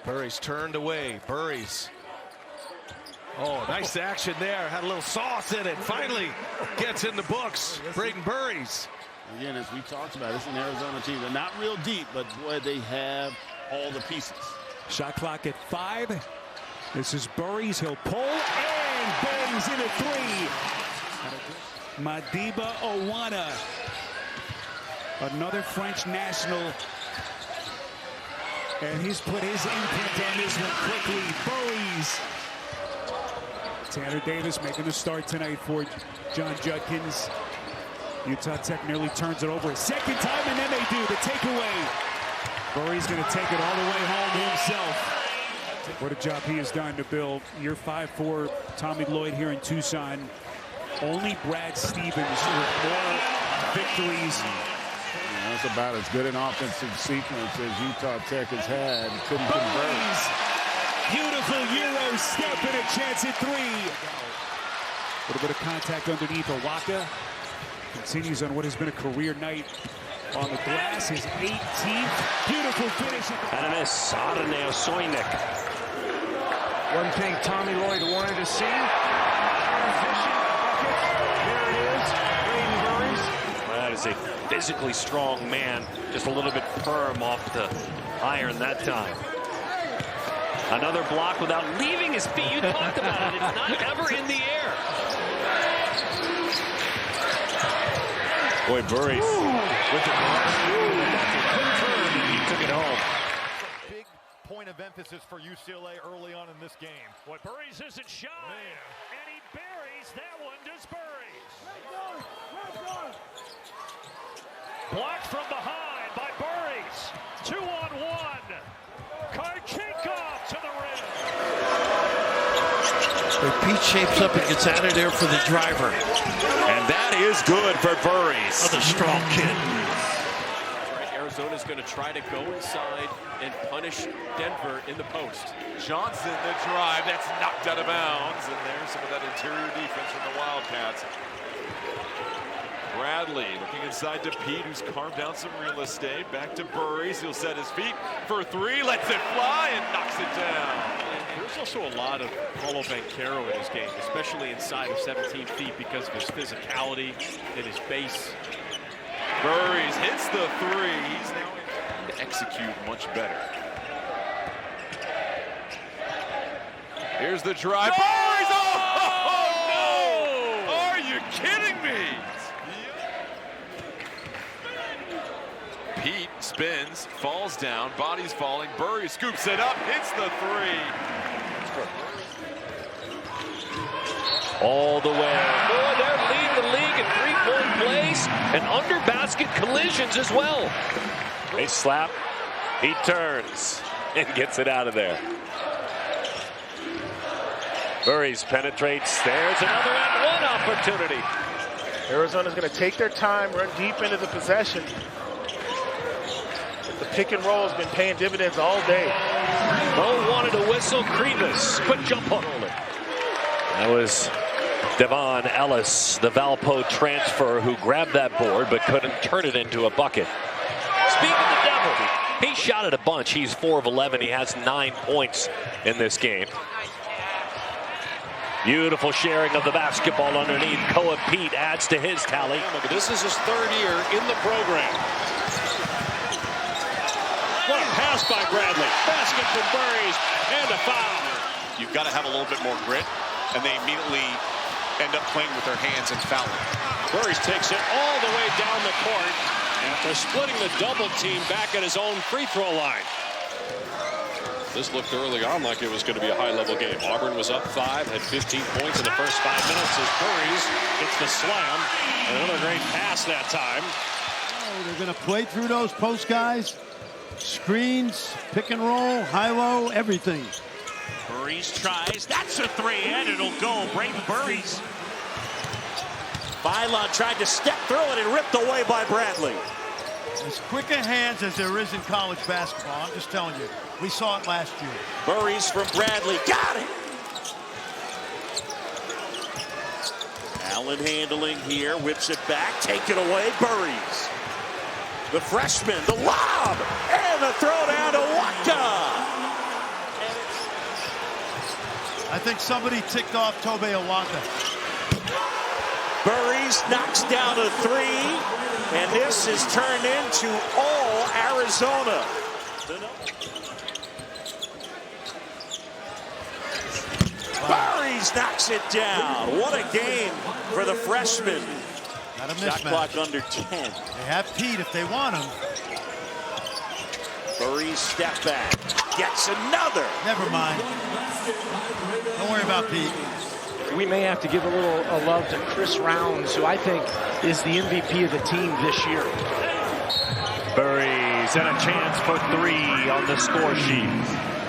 Burries turned away. Burries. Oh, nice action there. Had a little sauce in it. Finally gets in the books. Brayden Burries. Again, as we talked about, it's an Arizona team. They're not real deep, but boy, they have all the pieces. Shot clock at 5. This is Burries. He'll pull and bangs in a 3. Madiba Owana, another French national. And he's put his imprint on this one quickly. Burries. Tanner Davis making the start tonight for John Judkins. Utah Tech nearly turns it over a second time, and then they do the takeaway. Burries going to take it all the way home himself. What a job he has done to build year 5 for Tommy Lloyd here in Tucson. Only Brad Stevens with more victories. That's about as good an offensive sequence as Utah Tech has had. Couldn't convert. Beautiful Euro step and a chance at 3. A little bit of contact underneath. Owaka continues on what has been a career night on the glass. His 18th. Beautiful finish. And a miss. Adeneo Soynik. One thing Tommy Lloyd wanted to see. Here it is. Brayden Burries. That is a physically strong man. Just a little bit firm off the iron that time. Another block without leaving his feet. You talked about it. It's not ever in the air. Boy, Burries with the turn, and he took it home. Big point of emphasis for UCLA early on in this game. Boy, Burries isn't shy, and he buries that one to Burries. Blocked from behind by Burries. 2-on-1. Karchenkov to the rim. Pete shapes up and gets out of there for the driver. And that is good for Burries. Another strong kid. Arizona's going to try to go inside and punish Denver in the post. Johnson, the drive, that's knocked out of bounds. And there's some of that interior defense from the Wildcats. Bradley looking inside to Pete, who's carved down some real estate. Back to Burries. He'll set his feet for 3, lets it fly, and knocks it down. There's also a lot of Paulo Banchero in his game, especially inside of 17 feet because of his physicality and his base. Burries hits the 3. He's now to execute much better. Here's the drive. Burries! Oh, no! Are you kidding me? Pete spins, falls down, body's falling. Burries scoops it up, hits the 3. All the way. Boy, they're leading the league in three-point plays and under-basket collisions as well. They slap. He turns and gets it out of there. Burries penetrates. There's another and 1 opportunity. Arizona's going to take their time, run deep into the possession. The pick and roll has been paying dividends all day. Mo wanted a whistle. Krivas, quick jump on it. That was Devon Ellis, the Valpo transfer, who grabbed that board but couldn't turn it into a bucket. Speaking of the devil, he shot it a bunch. He's 4 of 11. He has 9 points in this game. Beautiful sharing of the basketball underneath. Koa Pete adds to his tally. This is his 3rd year in the program. What a pass by Bradley. Basket from Burries and a foul. You've got to have a little bit more grit, and they immediately end up playing with their hands and fouling. Burries takes it all the way down the court after splitting the double team back at his own free throw line. This looked early on like it was going to be a high-level game. Auburn was up 5, had 15 points in the first 5 minutes as Burries hits the slam. And another great pass that time. Oh, they're going to play through those post guys. Screens, pick and roll, high-low, everything. Burries tries. That's a 3, and it'll go. Brayden Burries. Phylon tried to step through it and ripped away by Bradley. As quick a hands as there is in college basketball. I'm just telling you. We saw it last year. Burries from Bradley. Got it! Allen handling here. Whips it back. Take it away. Burries. The freshman. The lob. And the throw down to Waka. I think somebody ticked off Tobe Awaka. Burries knocks down a three, and this is turned into all Arizona. Burries knocks it down. What a game for the freshman. Got a Shot mismatch. clock under 10. They have Pete if they want him. Burries step back. Gets another. Never mind. Don't worry about Pete. We may have to give a little love to Chris Rounds, who I think is the MVP of the team this year. Burries and a chance for three on the score sheet.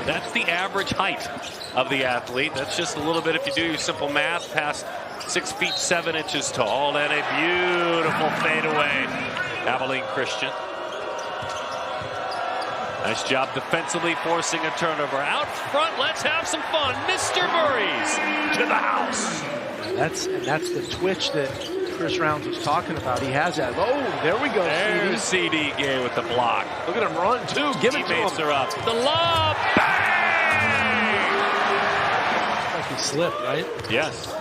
That's the average height of the athlete. That's just a little bit, if you do your simple math, past 6 feet 7 inches tall, and a beautiful fadeaway. Abilene Christian. Nice job defensively, forcing a turnover. Out front, let's have some fun. Mr. Burries to the house. That's the twitch that Chris Rounds was talking about. He has that. Oh, there we go. There's CD Gay with the block. Look at him run, too. Give it to him. Teammates are up. The lob. Bang! Like he slipped, right? Yes.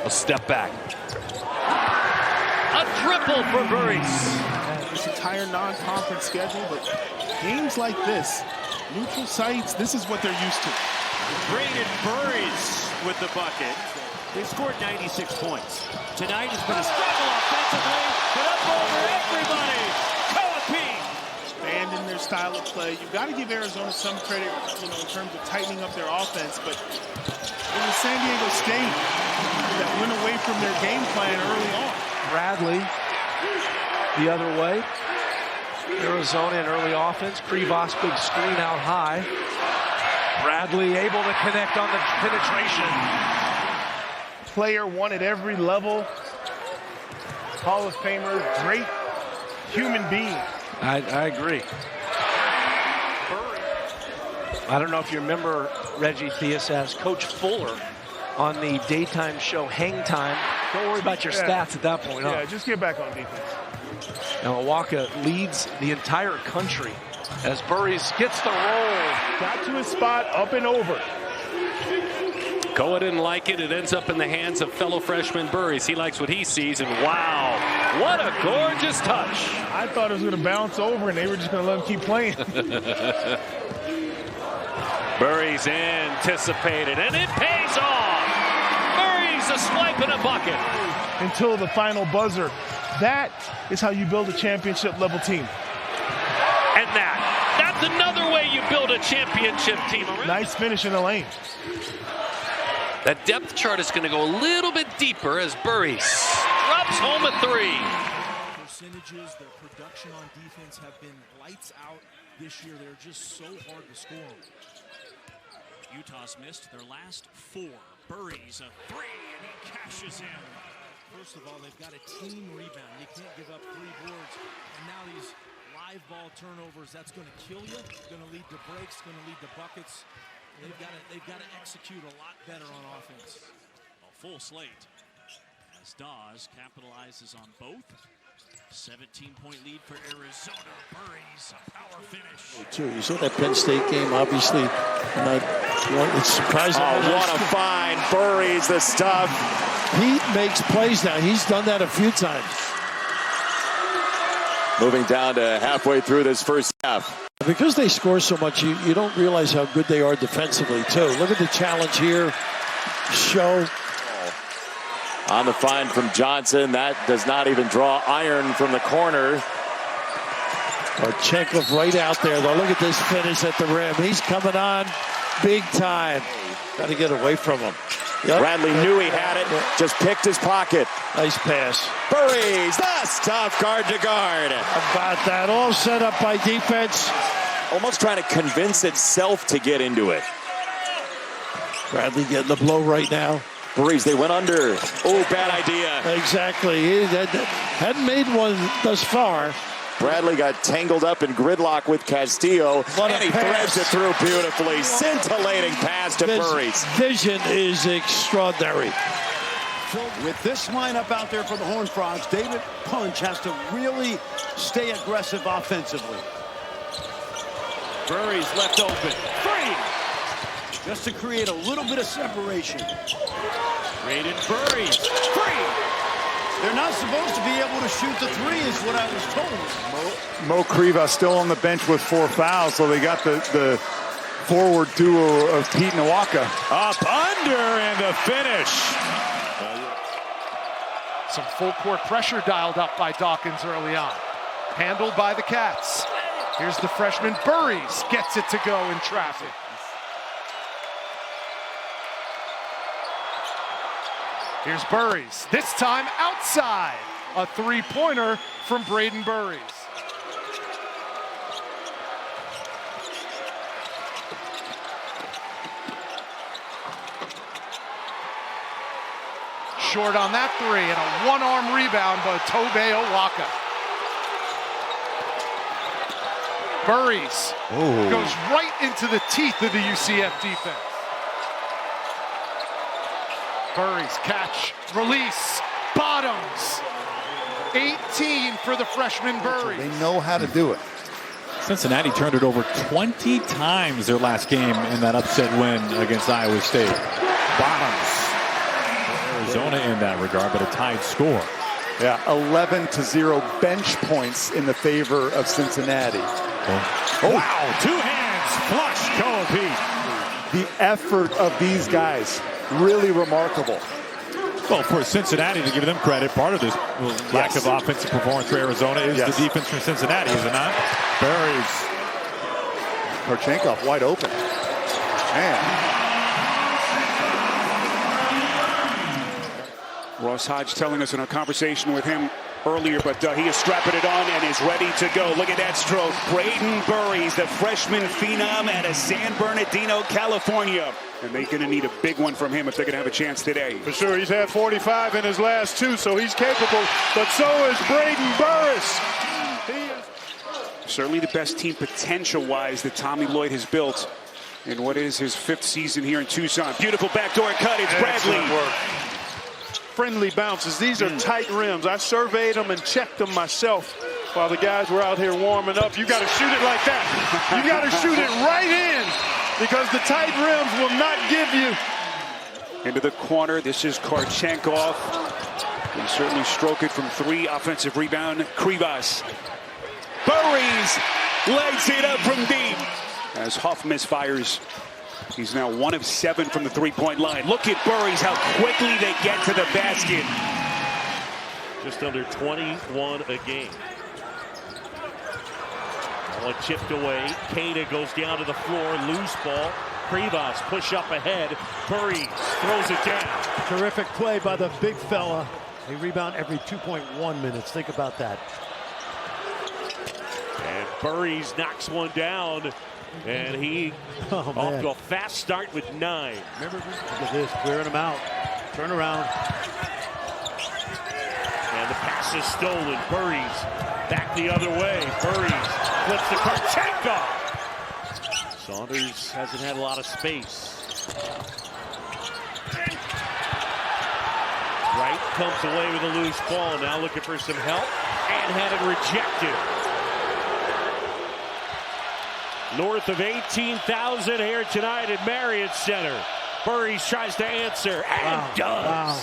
A step back. A triple for Burries. This entire non-conference schedule, but games like this, neutral sites, this is what they're used to. Brayden Burries with the bucket. They scored 96 points. Tonight has been a struggle offensively, but up over everybody. Expanding their style of play. You've got to give Arizona some credit, in terms of tightening up their offense, but it was San Diego State that went away from their game plan early on. Bradley the other way. Arizona in early offense. Krivas big screen out high. Bradley able to connect on the penetration. Player one at every level. Hall of Famer, great human being. I agree. I don't know if you remember Reggie Theus as Coach Fuller on the daytime show Hang Time. Don't worry about your stats at that point. Yeah, just get back on defense. Now Awaka leads the entire country as Burries gets the roll. Got to his spot, up and over. Koa didn't like it. It ends up in the hands of fellow freshman Burries. He likes what he sees, and wow, what a gorgeous touch. I thought it was going to bounce over, and they were just going to let him keep playing. Burries anticipated, and it pays off. Burries a swipe and a bucket. Until the final buzzer. That is how you build a championship-level team. And that's another way you build a championship team. Nice finish in the lane. That depth chart is going to go a little bit deeper as Burries drops home a three. Percentages, their production on defense have been lights out this year. They're just so hard to score. Utah's missed their last 4. Burries a three, and he cashes in. First of all, they've got a team rebound. You can't give up 3 boards. And now these live ball turnovers, that's going to kill you. Going to lead to breaks, going to lead to buckets. They've got to execute a lot better on offense. A full slate as Dawes capitalizes on both. 17-point lead for Arizona. Burries, a power finish. Too. You saw that Penn State game, obviously. It's surprising. Oh, what a find. Burries the stuff. Pete makes plays now. He's done that a few times. Moving down to halfway through this first half. Because they score so much, you don't realize how good they are defensively, too. Look at the challenge here. Show. On the find from Johnson. That does not even draw iron from the corner. Archenkov right out there, though. Look at this finish at the rim. He's coming on big time. Got to get away from him. Yep. Bradley knew he had it, just picked his pocket. Nice pass. Burries, the stuff, guard to guard. About that, all set up by defense. Almost trying to convince itself to get into it. Bradley getting the blow right now. Burries, they went under. Oh, bad idea. Exactly. He hadn't made one thus far. Bradley got tangled up in gridlock with Castillo, and he threads it through beautifully. Scintillating pass to Burries. Vision is extraordinary. With this lineup out there for the Horned Frogs, David Punch has to really stay aggressive offensively. Burries left open. Free! Just to create a little bit of separation. Brayden Burries. Free! They're not supposed to be able to shoot the three is what I was told. Mo Krivas still on the bench with 4 fouls, so they got the forward duo of Pete Nwaka. Up under and the finish. Some full court pressure dialed up by Dawkins early on. Handled by the Cats. Here's the freshman Burries, gets it to go in traffic. Here's Burries, this time outside. A three-pointer from Brayden Burries. Short on that three, and a one-arm rebound by Tobe Owaka. Burries goes right into the teeth of the UCF defense. Burries catch, release, bottoms. 18 for the freshman Burries. They know how to do it. Cincinnati turned it over 20 times their last game in that upset win against Iowa State. Bottoms. Arizona in that regard, but a tied score. Yeah, 11-0 bench points in the favor of Cincinnati. Wow, 2 hands, flush, Kobe. The effort of these guys, really remarkable. Well, for Cincinnati, to give them credit, part of this lack of offensive performance for Arizona is the defense from Cincinnati, is it not? Burries. Korchenkov wide open. Man. Ross Hodge telling us in a conversation with him earlier, but he is strapping it on and is ready to go. Look at that stroke. Brayden Burries, the freshman phenom out of San Bernardino, California. And they're going to need a big one from him if they're going to have a chance today. For sure, he's had 45 in his last 2, so he's capable. But so is Brayden Burries. Certainly the best team potential-wise that Tommy Lloyd has built in what is his 5th season here in Tucson. Beautiful backdoor cut. It's Bradley. Friendly bounces. These are tight rims. I surveyed them and checked them myself while the guys were out here warming up. You got to shoot it like that. You got to shoot it right in because the tight rims will not give you. Into the corner. This is Korchenkov. He certainly stroke it from 3. Offensive rebound. Krivas. Burries legs it up from deep as Huff misfires. He's now 1 of 7 from the three-point line. Look at Burries, how quickly they get to the basket. Just under 21 a game. One chipped away. Kana goes down to the floor. Loose ball. Krivas push up ahead. Burries throws it down. Terrific play by the big fella. They rebound every 2.1 minutes. Think about that. And Burries knocks one down. And he off to a fast start with 9. Remember, look at this, clearing him out. Turn around. And the pass is stolen. Burries back the other way. Burries flips to Korchenkov. Saunders hasn't had a lot of space. Wright comes away with a loose ball. Now looking for some help and had it rejected. North of 18,000 here tonight at Marriott Center. Burries tries to answer and does. Wow.